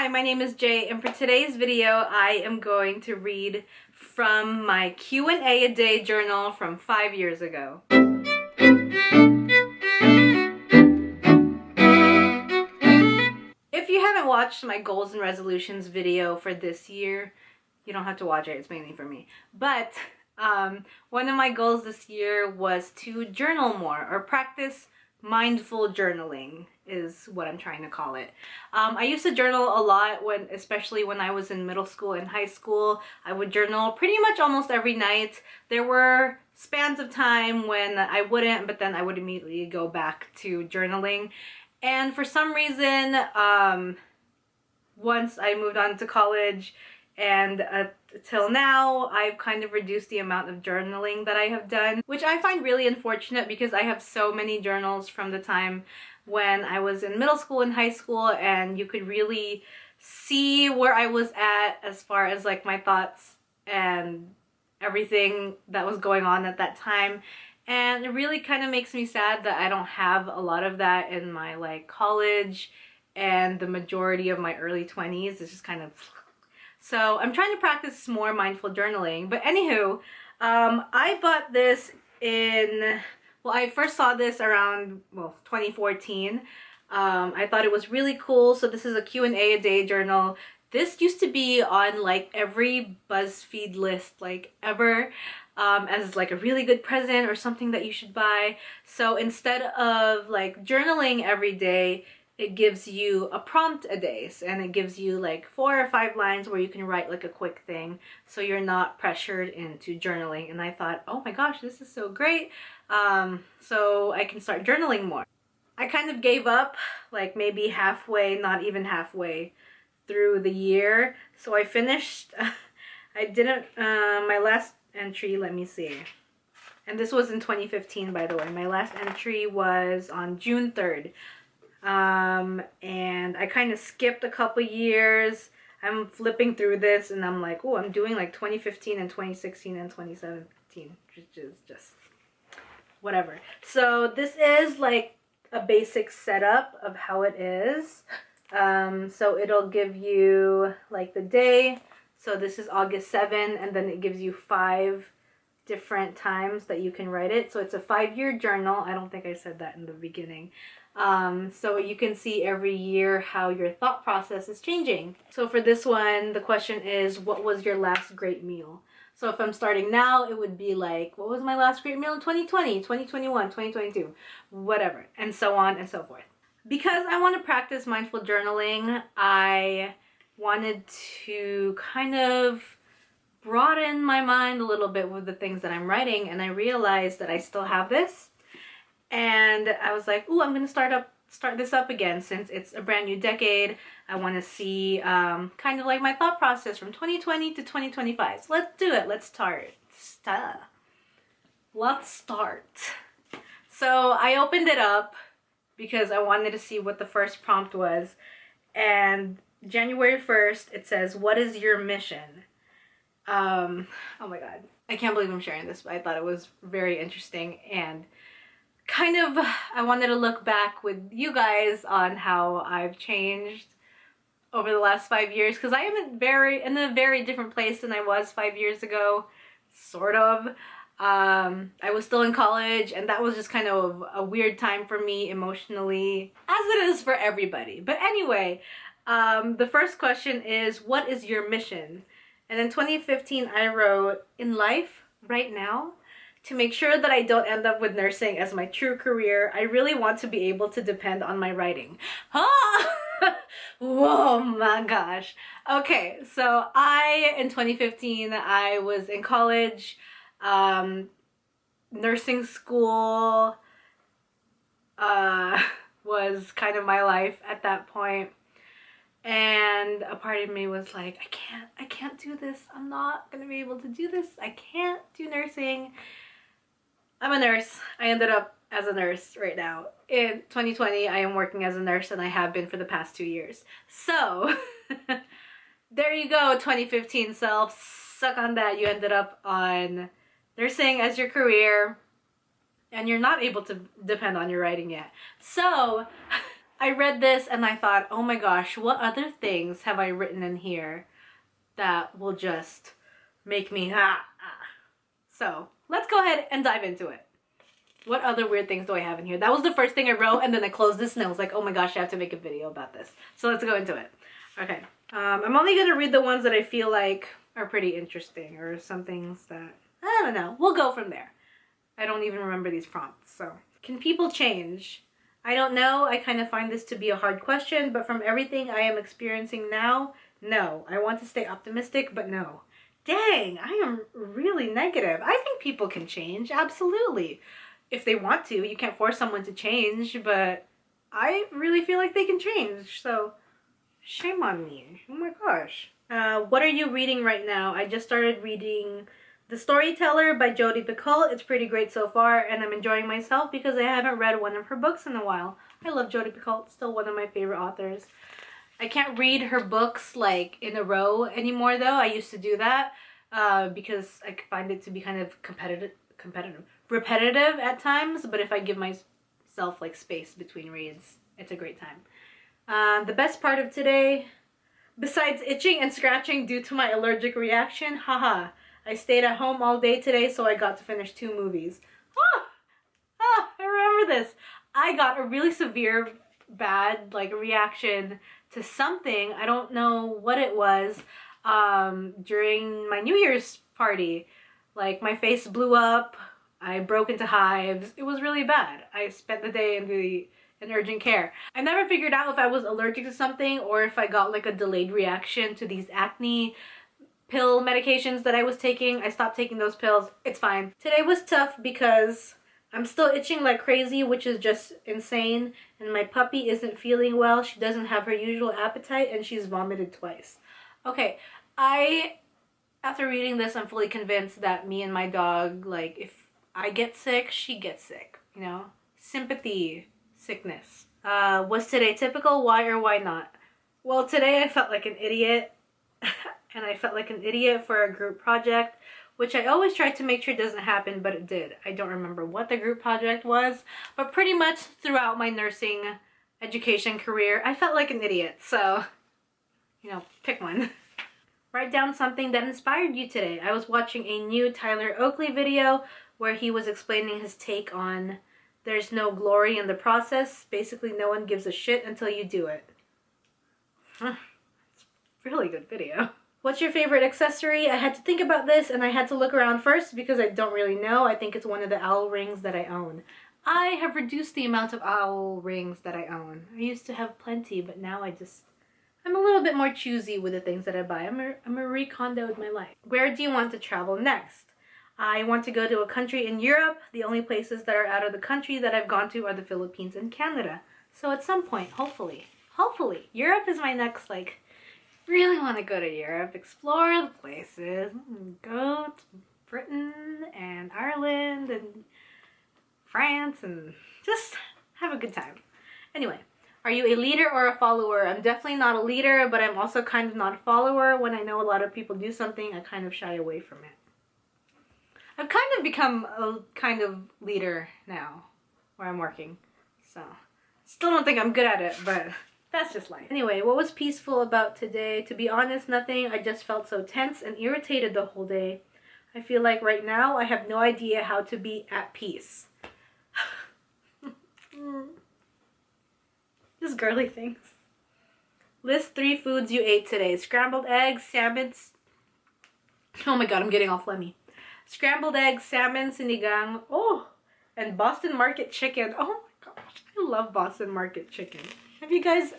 Hi, my name is Jay, and for today's video, I am going to read from my Q&A a day journal from 5 years ago. If you haven't watched my goals and resolutions video for this year, you don't have to watch it, it's mainly for me. But one of my goals this year was to journal more, or practice mindful journaling is what I'm trying to call it. I used to journal a lot, especially when I was in middle school and high school. I would journal pretty much almost every night. There were spans of time when I wouldn't, but then I would immediately go back to journaling. And for some reason, once I moved on to college and till now, I've kind of reduced the amount of journaling that I have done, which I find really unfortunate because I have so many journals from the time when I was in middle school and high school, and you could really see where I was at as far as like my thoughts and everything that was going on at that time. And it really kind of makes me sad that I don't have a lot of that in my like college and the majority of my early 20s. It's just kind of... So I'm trying to practice more mindful journaling. But anywho, I bought this in... Well, I first saw this around, 2014. I thought it was really cool. So this is a Q&A a day journal. This used to be on like every BuzzFeed list like ever, as like a really good present or something that you should buy. So instead of like journaling every day, it gives you a prompt a day, and it gives you like 4 or 5 lines where you can write like a quick thing, so you're not pressured into journaling. And I thought, oh my gosh, this is so great. So I can start journaling more. I kind of gave up like maybe halfway, not even halfway through the year. So I finished, I didn't, my last entry, let me see. And this was in 2015, by the way. My last entry was on June 3rd. And I kind of skipped a couple years. I'm flipping through this and I'm like, oh, I'm doing like 2015 and 2016 and 2017, which is just whatever. So this is like a basic setup of how it is. So it'll give you like the day. So this is August 7, and then it gives you 5 different times that you can write it. So it's a 5-year journal. I don't think I said that in the beginning. So you can see every year how your thought process is changing. So for this one, the question is, what was your last great meal? So if I'm starting now, it would be like, what was my last great meal in 2020, 2021, 2022, whatever, and so on and so forth. Because I want to practice mindful journaling, I wanted to kind of broaden my mind a little bit with the things that I'm writing, and I realized that I still have this. And I was like, ooh, I'm going to start this up again since it's a brand new decade. I want to see kind of like my thought process from 2020 to 2025. So let's do it. Let's start. Let's start. So I opened it up because I wanted to see what the first prompt was. And January 1st, it says, what is your mission? Oh my God. I can't believe I'm sharing this, but I thought it was very interesting, and kind of, I wanted to look back with you guys on how I've changed over the last 5 years, because I am in a very different place than I was 5 years ago, sort of. I was still in college, and that was just kind of a weird time for me emotionally, as it is for everybody. But anyway, the first question is, what is your mission? And in 2015, I wrote, in life, right now, to make sure that I don't end up with nursing as my true career, I really want to be able to depend on my writing. Ah! Whoa, my gosh. Okay, so in 2015, I was in college, nursing school was kind of my life at that point. And a part of me was like, I can't do this. I'm not going to be able to do this. I can't do nursing. I'm a nurse. I ended up as a nurse right now. In 2020, I am working as a nurse, and I have been for the past 2 years. So, there you go, 2015 self. Suck on that. You ended up on nursing as your career, and you're not able to depend on your writing yet. So, I read this and I thought, oh my gosh, what other things have I written in here that will just make me So let's go ahead and dive into it. What other weird things do I have in here? That was the first thing I wrote, and then I closed this and I was like, oh my gosh, I have to make a video about this. So let's go into it. Okay. I'm only going to read the ones that I feel like are pretty interesting, or some things that, I don't know. We'll go from there. I don't even remember these prompts, so. Can people change? I don't know. I kind of find this to be a hard question, but from everything I am experiencing now, no. I want to stay optimistic, but no. Dang, I am really negative. I think people can change, absolutely. If they want to. You can't force someone to change, but I really feel like they can change, so shame on me. Oh my gosh. What are you reading right now? I just started reading The Storyteller by Jodi Picoult. It's pretty great so far, and I'm enjoying myself because I haven't read one of her books in a while. I love Jodi Picoult, still one of my favorite authors. I can't read her books like in a row anymore though. I used to do that because I find it to be kind of repetitive at times, but if I give myself like space between reads, it's a great time. The best part of today, besides itching and scratching due to my allergic reaction, haha, I stayed at home all day today, so I got to finish 2 movies. I remember this. I got a really severe, bad like reaction to something. I don't know what it was during my New Year's party. Like my face blew up. I broke into hives. It was really bad. I spent the day in urgent care. I never figured out if I was allergic to something or if I got like a delayed reaction to these acne pill medications that I was taking. I stopped taking those pills. It's fine. Today was tough because I'm still itching like crazy, which is just insane. And my puppy isn't feeling well. She doesn't have her usual appetite and she's vomited twice. Okay, after reading this, I'm fully convinced that me and my dog, like, if I get sick, she gets sick, you know? Sympathy, sickness. Was today typical? Why or why not? Well, today I felt like an idiot, and I felt like an idiot for a group project, which I always try to make sure doesn't happen, but it did. I don't remember what the group project was, but pretty much throughout my nursing education career, I felt like an idiot, so, you know, pick one. Write down something that inspired you today. I was watching a new Tyler Oakley video where he was explaining his take on there's no glory in the process. Basically, no one gives a shit until you do it. It's a really good video. What's your favorite accessory? I had to think about this and I had to look around first because I don't really know. I think it's one of the owl rings that I own. I have reduced the amount of owl rings that I own. I used to have plenty, but now I'm a little bit more choosy with the things that I buy. I'm a recondoed my life. Where do you want to travel next? I want to go to a country in Europe. The only places that are out of the country that I've gone to are the Philippines and Canada. So at some point, hopefully, Europe is my next, like, really want to go to Europe, explore the places, go to Britain and Ireland and France and just have a good time. Anyway. Are you a leader or a follower? I'm definitely not a leader, but I'm also kind of not a follower. When I know a lot of people do something, I kind of shy away from it. I've kind of become a kind of leader now, where I'm working. So, still don't think I'm good at it, but that's just life. Anyway, what was peaceful about today? To be honest, nothing. I just felt so tense and irritated the whole day. I feel like right now I have no idea how to be at peace. Just girly things. List 3 foods you ate today. Scrambled eggs, salmon. Oh my god, I'm getting all phlegmy. Scrambled eggs, salmon, sinigang. Oh, and Boston Market chicken. Oh my gosh, I love Boston Market chicken. Have you guys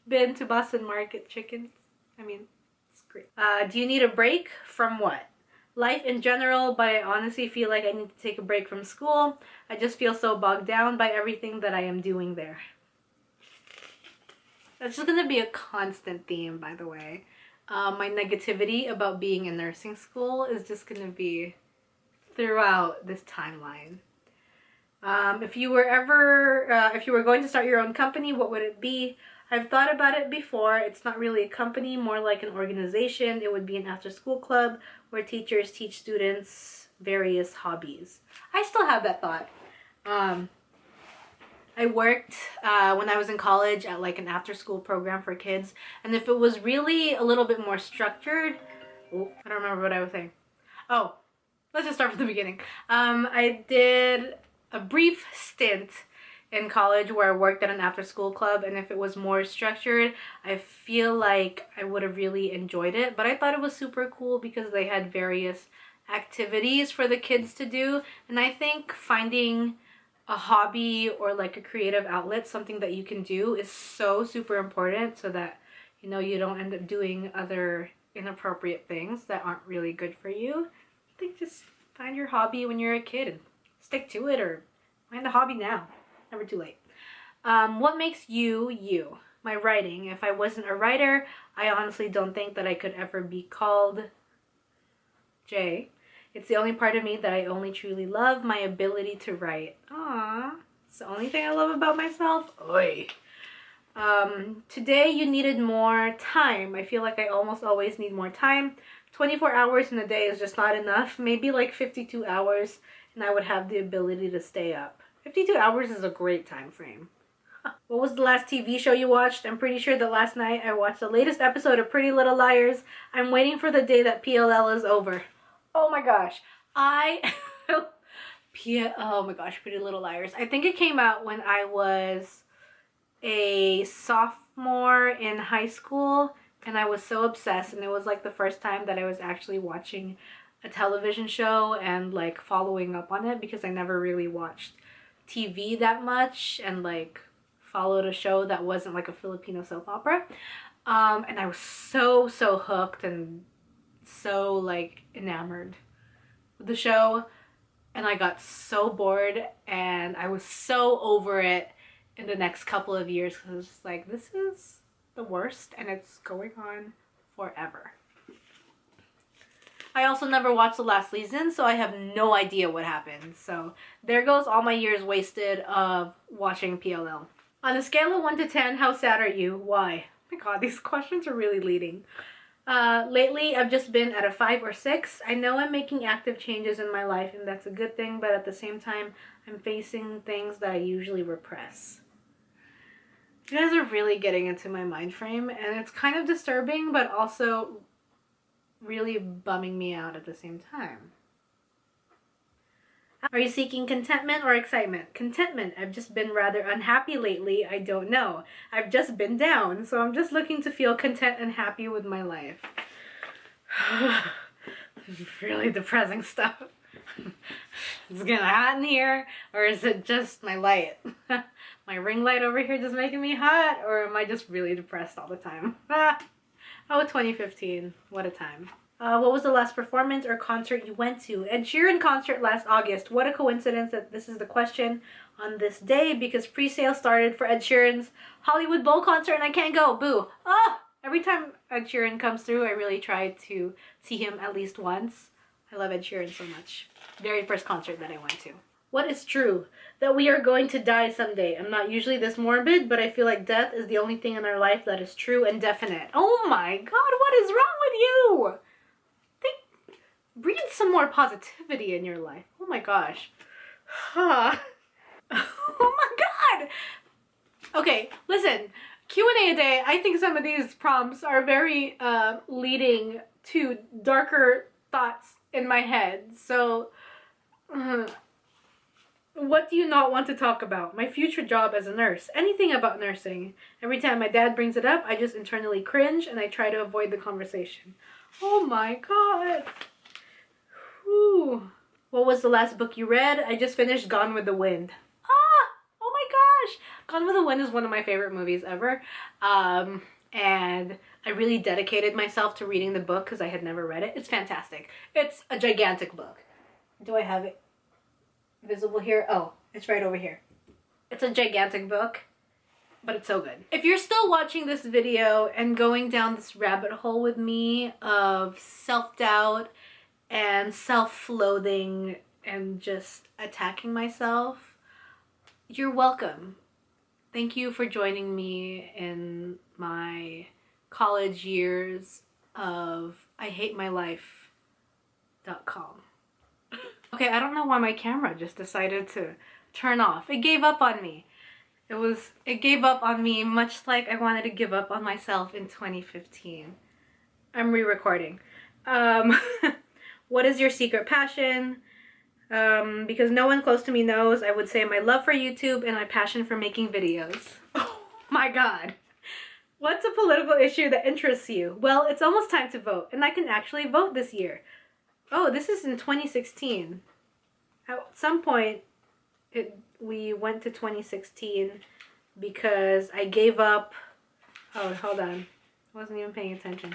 been to Boston Market chicken? I mean, it's great. Do you need a break from what? Life in general, but I honestly feel like I need to take a break from school. I just feel so bogged down by everything that I am doing there. That's just going to be a constant theme, by the way. My negativity about being in nursing school is just going to be throughout this timeline. If you were going to start your own company, what would it be? I've thought about it before. It's not really a company, more like an organization. It would be an after-school club where teachers teach students various hobbies. I still have that thought. I worked when I was in college at like an after-school program for kids, and if it was really a little bit more structured, oh, I don't remember what I was saying. Oh, let's just start from the beginning. I did a brief stint in college where I worked at an after-school club, and if it was more structured, I feel like I would have really enjoyed it. But I thought it was super cool because they had various activities for the kids to do, and I think finding a hobby or like a creative outlet, something that you can do, is so super important so that you know you don't end up doing other inappropriate things that aren't really good for you. I think just find your hobby when you're a kid and stick to it, or find a hobby now. Never too late. What makes you you? My writing. If I wasn't a writer, I honestly don't think that I could ever be called Jay. It's the only part of me that I only truly love, my ability to write. Aww. It's the only thing I love about myself. Oy. Today you needed more time. I feel like I almost always need more time. 24 hours in a day is just not enough. Maybe like 52 hours and I would have the ability to stay up. 52 hours is a great time frame. What was the last TV show you watched? I'm pretty sure that last night I watched the latest episode of Pretty Little Liars. I'm waiting for the day that PLL is over. Oh my gosh. Oh my gosh, Pretty Little Liars. I think it came out when I was a sophomore in high school, and I was so obsessed, and it was like the first time that I was actually watching a television show and like following up on it, because I never really watched TV that much and like followed a show that wasn't like a Filipino soap opera. And I was so hooked and so like enamored with the show, and I got so bored and I was so over it in the next couple of years because I was just like, this is the worst and it's going on forever. I also never watched the last season, so I have no idea what happened. So there goes all my years wasted of watching PLL. On a scale of 1 to 10, how sad are you? Why? Oh my god, these questions are really leading. Lately, I've just been at a 5 or 6. I know I'm making active changes in my life, and that's a good thing, but at the same time, I'm facing things that I usually repress. You guys are really getting into my mind frame, and it's kind of disturbing, but also really bumming me out at the same time. Are you seeking contentment or excitement? Contentment. I've just been rather unhappy lately. I don't know. I've just been down, so I'm just looking to feel content and happy with my life. Really depressing stuff. It's getting hot in here, or is it just my light? My ring light over here just making me hot, or am I just really depressed all the time? Oh, 2015. What a time. What was the last performance or concert you went to? Ed Sheeran concert last August. What a coincidence that this is the question on this day, because pre-sale started for Ed Sheeran's Hollywood Bowl concert and I can't go. Boo. Every time Ed Sheeran comes through, I really try to see him at least once. I love Ed Sheeran so much. Very first concert that I went to. What is true? That we are going to die someday. I'm not usually this morbid, but I feel like death is the only thing in our life that is true and definite. Oh my god, what is wrong with you? Breathe some more positivity in your life. Oh my gosh. Oh my god! Okay, listen. Q&A a day. I think some of these prompts are very leading to darker thoughts in my head. So, what do you not want to talk about? My future job as a nurse. Anything about nursing. Every time my dad brings it up, I just internally cringe and I try to avoid the conversation. Oh my god. Whew. What was the last book you read? I just finished Gone with the Wind. Oh my gosh! Gone with the Wind is one of my favorite movies ever. And I really dedicated myself to reading the book because I had never read it. It's fantastic. It's a gigantic book. Do I have it visible here? Oh, it's right over here. It's a gigantic book, but it's so good. If you're still watching this video and going down this rabbit hole with me of self-doubt and self-loathing and just attacking myself, you're welcome. Thank you for joining me in my college years of IHateMyLife.com. Okay, I don't know why my camera just decided to turn off. It gave up on me. It gave up on me, much like I wanted to give up on myself in 2015. I'm re-recording. What is your secret passion? Because no one close to me knows, I would say my love for YouTube and my passion for making videos. Oh my god. What's a political issue that interests you? Well, it's almost time to vote, and I can actually vote this year. Oh, this is in 2016. At some point, we went to 2016 because I gave up... Oh, hold on. I wasn't even paying attention.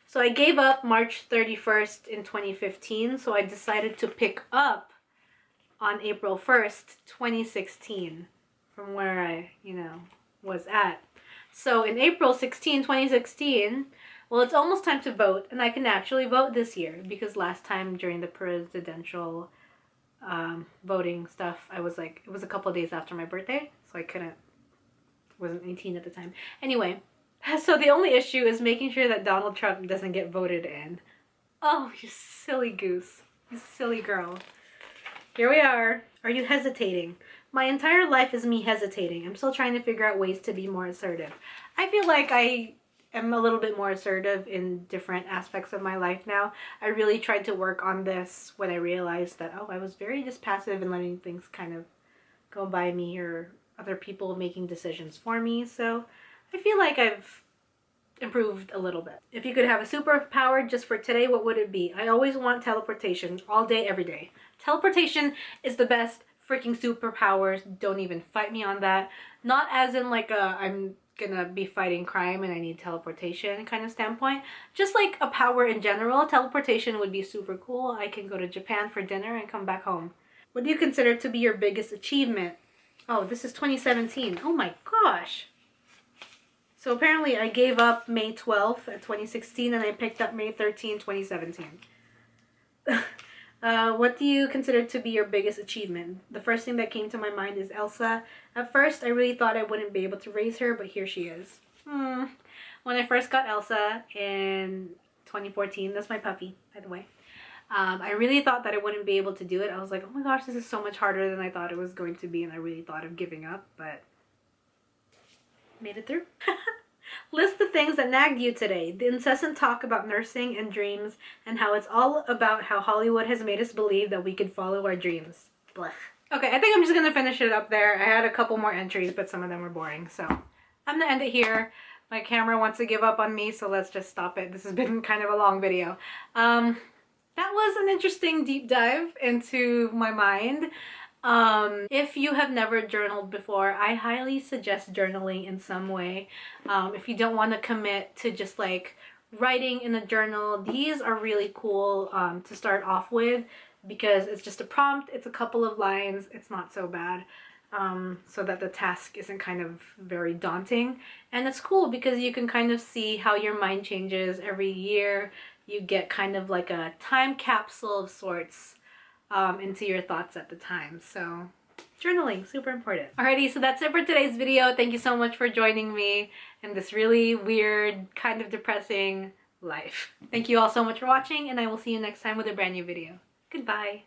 So I gave up March 31st in 2015, so I decided to pick up on April 1st, 2016, from where I, was at. So in April 2016, well, it's almost time to vote, and I can actually vote this year, because last time during the presidential voting stuff, it was a couple of days after my birthday, so I wasn't 18 at the time. Anyway, so the only issue is making sure that Donald Trump doesn't get voted in. Oh, you silly goose. You silly girl. Here we are. Are you hesitating? My entire life is me hesitating. I'm still trying to figure out ways to be more assertive. I feel like I am a little bit more assertive in different aspects of my life now. I really tried to work on this when I realized that, I was very just passive and letting things kind of go by me, or other people making decisions for me. So I feel like I've improved a little bit. If you could have a superpower just for today, what would it be? I always want teleportation all day, every day. Teleportation is the best freaking superpower. Don't even fight me on that. Not as in like I'm gonna be fighting crime and I need teleportation kind of standpoint. Just like a power in general, teleportation would be super cool. I can go to Japan for dinner and come back home. What do you consider to be your biggest achievement? Oh, this is 2017. Oh my gosh. So apparently I gave up May 12th at 2016 and I picked up May 13, 2017. What do you consider to be your biggest achievement? The first thing that came to my mind is Elsa. At first, I really thought I wouldn't be able to raise her, but here she is. When I first got Elsa in 2014, that's my puppy, by the way, I really thought that I wouldn't be able to do it. I was like, oh my gosh, this is so much harder than I thought it was going to be, and I really thought of giving up, but made it through. List the things that nagged you today. The incessant talk about nursing and dreams, and how it's all about how Hollywood has made us believe that we could follow our dreams. Blech. Okay, I think I'm just gonna finish it up there. I had a couple more entries, but some of them were boring, so I'm gonna end it here. My camera wants to give up on me, so let's just stop it. This has been kind of a long video. That was an interesting deep dive into my mind. If you have never journaled before, I highly suggest journaling in some way. If you don't want to commit to just like writing in a journal, these are really cool to start off with, because it's just a prompt, it's a couple of lines, it's not so bad, so that the task isn't kind of very daunting. And it's cool because you can kind of see how your mind changes every year. You get kind of like a time capsule of sorts into your thoughts at the time. So journaling, super important. Alrighty, so that's it for today's video. Thank you so much for joining me in this really weird, kind of depressing life. Thank you all so much for watching, and I will see you next time with a brand new video. Goodbye.